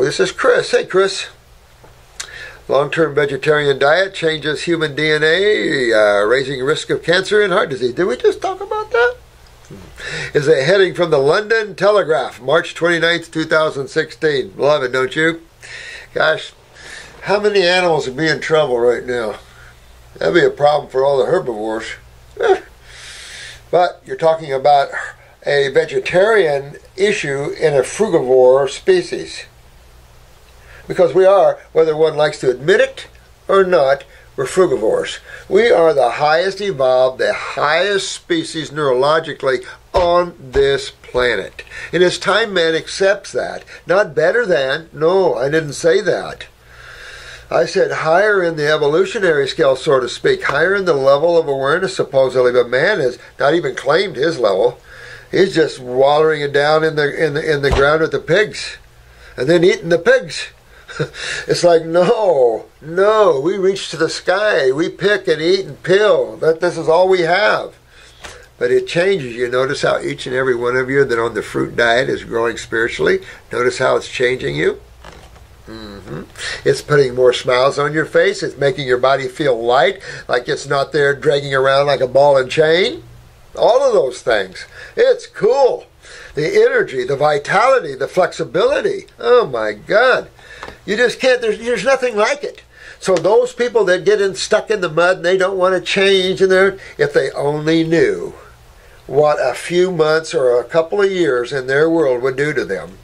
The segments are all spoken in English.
this is Chris. Hey, Chris. Long-term vegetarian diet changes human DNA, raising risk of cancer and heart disease. Did we just talk about that? Is a heading from the London Telegraph, March 29th, 2016. Love it, don't you? Gosh, how many animals would be in trouble right now? That'd be a problem for all the herbivores. But you're talking about a vegetarian issue in a frugivore species. Because we are, whether one likes to admit it or not, we're frugivores. We are the highest evolved, the highest species neurologically on this planet. And it's time man accepts that. Not better than. No, I didn't say that. I said higher in the evolutionary scale, so to speak, higher in the level of awareness, supposedly. But man has not even claimed his level. He's just wallowing it down in the ground with the pigs, and then eating the pigs. It's like, no, we reach to the sky. We pick and eat and peel. This is all we have. But it changes. You notice how each and every one of you that on the fruit diet is growing spiritually. Notice how it's changing you. It's putting more smiles on your face. It's making your body feel light, like it's not there dragging around like a ball and chain. All of those things. It's cool. The energy, the vitality, the flexibility. Oh my God. You just can't, there's nothing like it. So those people that get stuck in the mud and they don't want to change, and if they only knew what a few months or a couple of years in their world would do to them,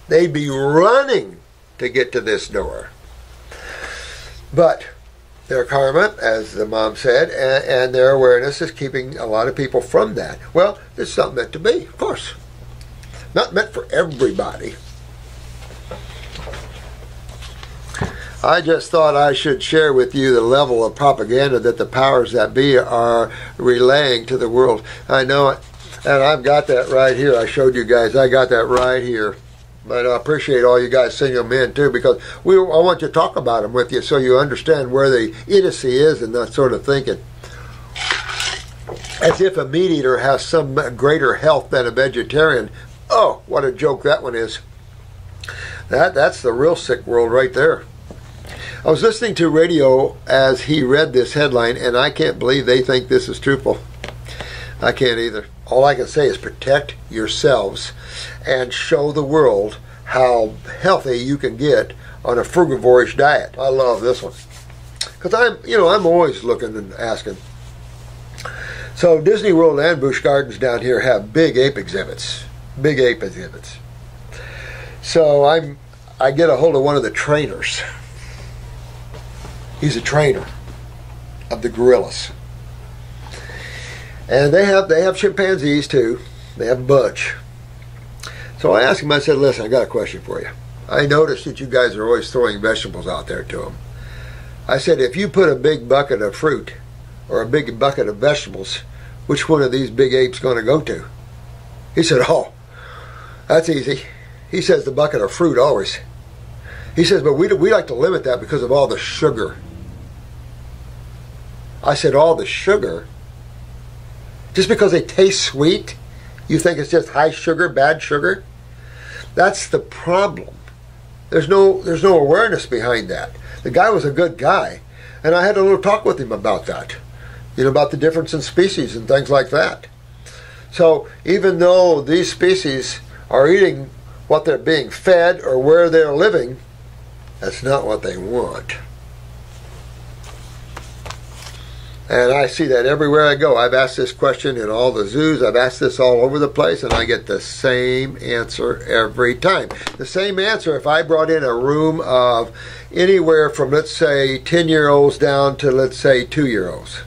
they'd be running to get to this door. But their karma, as the mom said, and their awareness is keeping a lot of people from that. Well, it's not meant to be, of course. Not meant for everybody. I just thought I should share with you the level of propaganda that the powers that be are relaying to the world. I know it, and I've got that right here. I showed you guys. I got that right here. But I appreciate all you guys sending them in, too, because I want to talk about them with you so you understand where the idiocy is and that sort of thinking. As if a meat eater has some greater health than a vegetarian. Oh, what a joke that one is. That's the real sick world right there. I was listening to radio as he read this headline, and I can't believe they think this is truthful. I can't either. All I can say is protect yourselves and show the world how healthy you can get on a frugivorish diet. I love this one. Because I'm always looking and asking. So Disney World and Busch Gardens down here have big ape exhibits. Big ape exhibits. So I get a hold of one of the trainers. He's a trainer of the gorillas. And they have chimpanzees too. They have a bunch. So I asked him, I said, listen, I got a question for you. I noticed that you guys are always throwing vegetables out there to them. I said, if you put a big bucket of fruit or a big bucket of vegetables, which one of these big apes going to go to? He said, oh, that's easy. He says the bucket of fruit always. He says, but we like to limit that because of all the sugar. I said, all the sugar? Just because they taste sweet, you think it's just high sugar, bad sugar? That's the problem. There's no awareness behind that. The guy was a good guy, and I had a little talk with him about that. About the difference in species and things like that. So even though these species are eating what they're being fed or where they're living, that's not what they want. And I see that everywhere I go. I've asked this question in all the zoos. I've asked this all over the place, and I get the same answer every time. The same answer if I brought in a room of anywhere from, let's say, 10-year-olds down to, let's say, 2-year-olds.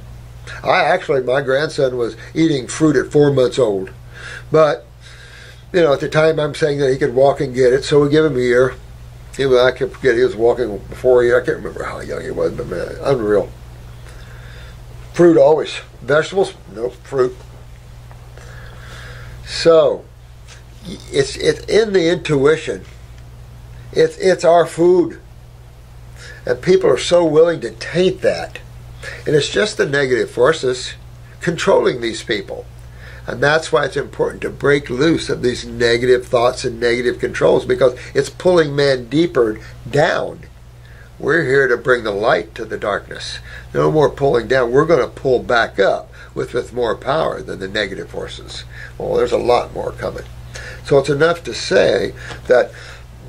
My grandson was eating fruit at 4 months old. But, at the time I'm saying that he could walk and get it, so we give him a year. I can't forget, he was walking before a year. I can't remember how young he was, but man, unreal. Fruit always. Vegetables? Nope, fruit. So, it's in the intuition. It's our food. And people are so willing to taint that. And it's just the negative forces controlling these people. And that's why it's important to break loose of these negative thoughts and negative controls, because it's pulling man deeper down. We're here to bring the light to the darkness. No more pulling down. We're going to pull back up with more power than the negative forces. Well, there's a lot more coming. So it's enough to say that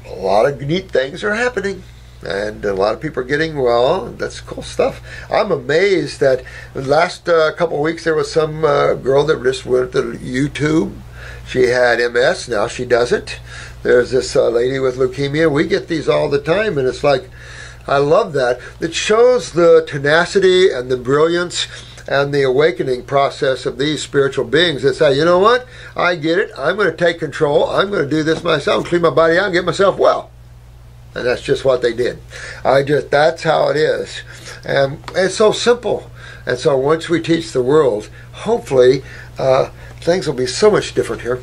a lot of neat things are happening. And a lot of people are getting well. That's cool stuff. I'm amazed that the last couple of weeks there was some girl that just went to YouTube. She had MS. Now she doesn't. There's this lady with leukemia. We get these all the time, and it's like, I love that. It shows the tenacity and the brilliance and the awakening process of these spiritual beings that say, you know what? I get it. I'm going to take control. I'm going to do this myself, clean my body out, and get myself well. And that's just what they did. That's how it is. And it's so simple. And so once we teach the world, hopefully things will be so much different here.